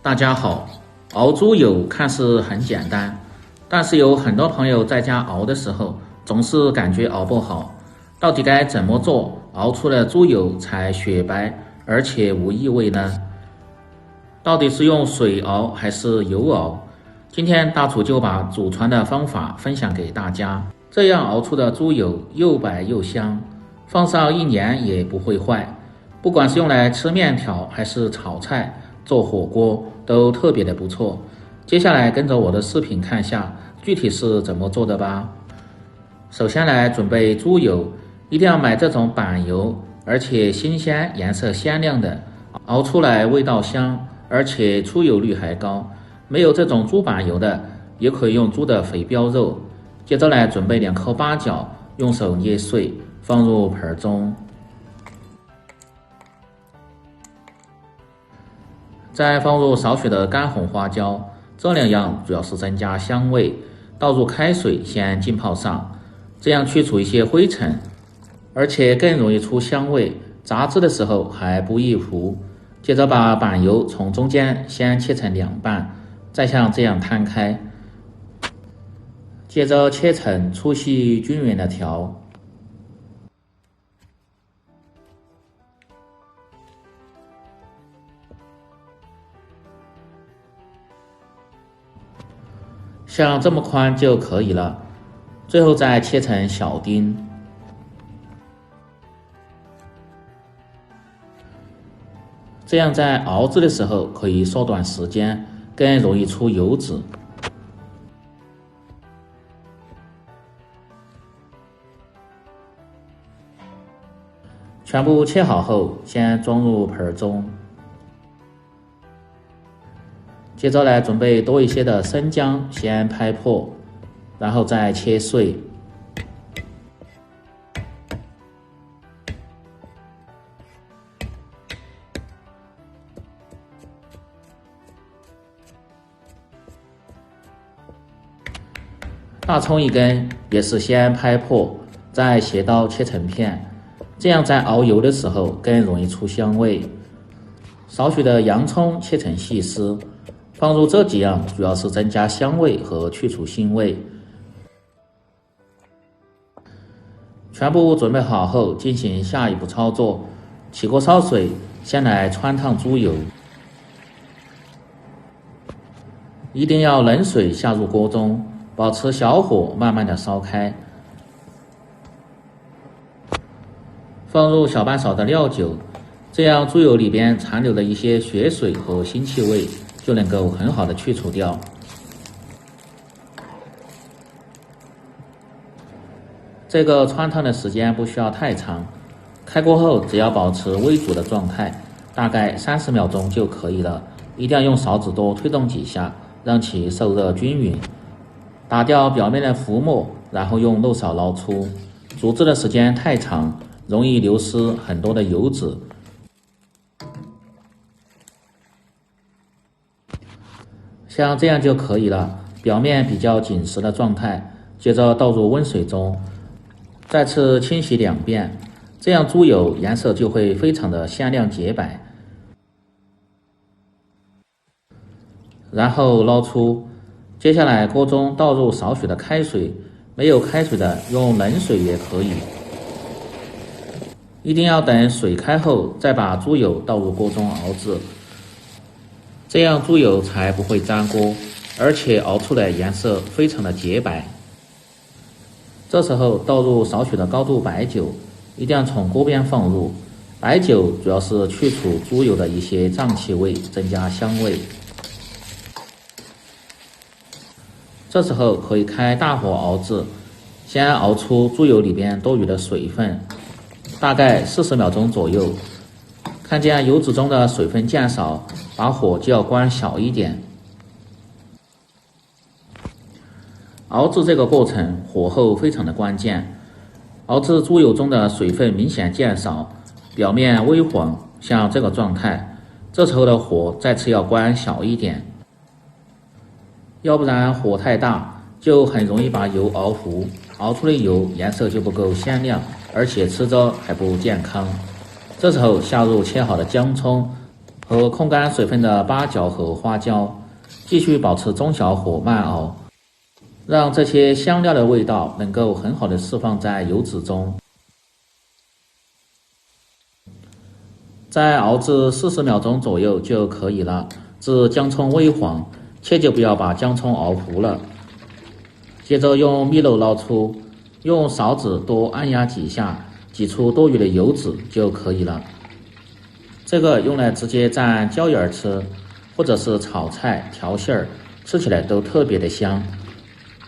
大家好，熬猪油看似很简单，但是有很多朋友在家熬的时候，总是感觉熬不好。到底该怎么做，熬出的猪油才雪白而且无异味呢？到底是用水熬还是油熬？今天大厨就把祖传的方法分享给大家，这样熬出的猪油又白又香，放上1年也不会坏。不管是用来吃面条还是炒菜、做火锅，都特别的不错。接下来跟着我的视频看下具体是怎么做的吧。首先来准备猪油，一定要买这种板油，而且新鲜、颜色鲜亮的，熬出来味道香，而且出油率还高。没有这种猪板油的，也可以用猪的肥膘肉。接着来准备2颗八角，用手捏碎，放入盆中。再放入少许的干红花椒，这2样主要是增加香味。倒入开水先浸泡上，这样去除一些灰尘，而且更容易出香味，炸制的时候还不易糊。接着把板油从中间先切成2半，再像这样摊开，接着切成粗细均匀的条。像这么宽就可以了，最后再切成小丁。这样在熬制的时候可以缩短时间，更容易出油脂。全部切好后，先装入盆中。接着来准备多一些的生姜，先拍破，然后再切碎。大葱1根，也是先拍破，再斜刀切成片，这样在熬油的时候更容易出香味。少许的洋葱切成细丝。放入这几样主要是增加香味和去除腥味。全部准备好后，进行下一步操作。起锅烧水，先来汆烫猪油，一定要冷水下入锅中，保持小火慢慢的烧开。放入小半勺的料酒，这样猪油里边残留的一些血水和腥气味就能够很好的去除掉。这个汆烫的时间不需要太长，开锅后只要保持微煮的状态，大概30秒钟就可以了。一定要用勺子多推动几下，让其受热均匀，打掉表面的浮沫，然后用漏勺捞出。煮制的时间太长，容易流失很多的油脂。像这样就可以了，表面比较紧实的状态。接着倒入温水中，再次清洗2遍，这样猪油颜色就会非常的鲜亮洁白。然后捞出，接下来锅中倒入少许的开水，没有开水的用冷水也可以。一定要等水开后再把猪油倒入锅中熬制。这样猪油才不会粘锅，而且熬出来颜色非常的洁白。这时候倒入少许的高度白酒，一定要从锅边放入。白酒主要是去除猪油的一些胀气味，增加香味。这时候可以开大火熬制，先熬出猪油里边多余的水分，大概40秒钟左右。看见油脂中的水分渐少，把火就要关小一点。熬制这个过程火候非常的关键，熬制猪油中的水分明显渐少，表面微黄，像这个状态，这时候的火再次要关小一点，要不然火太大就很容易把油熬糊，熬出的油颜色就不够鲜亮，而且吃着还不健康。这时候下入切好的姜葱和控干水分的八角和花椒，继续保持中小火慢熬，让这些香料的味道能够很好的释放在油脂中。再熬至40秒钟左右就可以了，至姜葱微黄，切记不要把姜葱熬糊了。接着用米漏捞出，用勺子多按压几下，挤出多余的油脂就可以了。这个用来直接蘸椒盐吃，或者是炒菜调馅儿，吃起来都特别的香。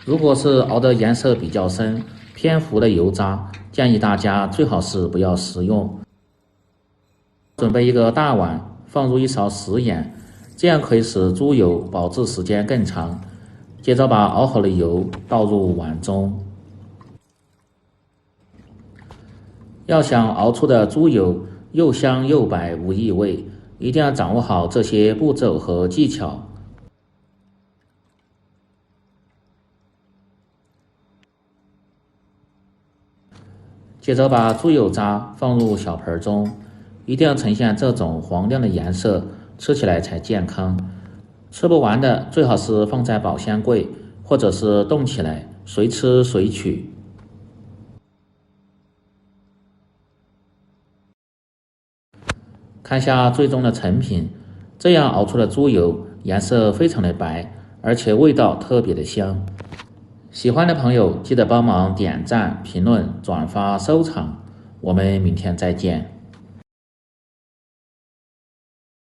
如果是熬的颜色比较深、偏糊的油渣，建议大家最好是不要食用。准备一个大碗，放入1勺食盐，这样可以使猪油保质时间更长。接着把熬好的油倒入碗中。要想熬出的猪油又香又白无异味，一定要掌握好这些步骤和技巧。接着把猪油渣放入小盆中，一定要呈现这种黄亮的颜色，吃起来才健康。吃不完的最好是放在保鲜柜，或者是冻起来，随吃随取。看下最终的成品，这样熬出的猪油颜色非常的白，而且味道特别的香。喜欢的朋友记得帮忙点赞、评论、转发、收藏，我们明天再见。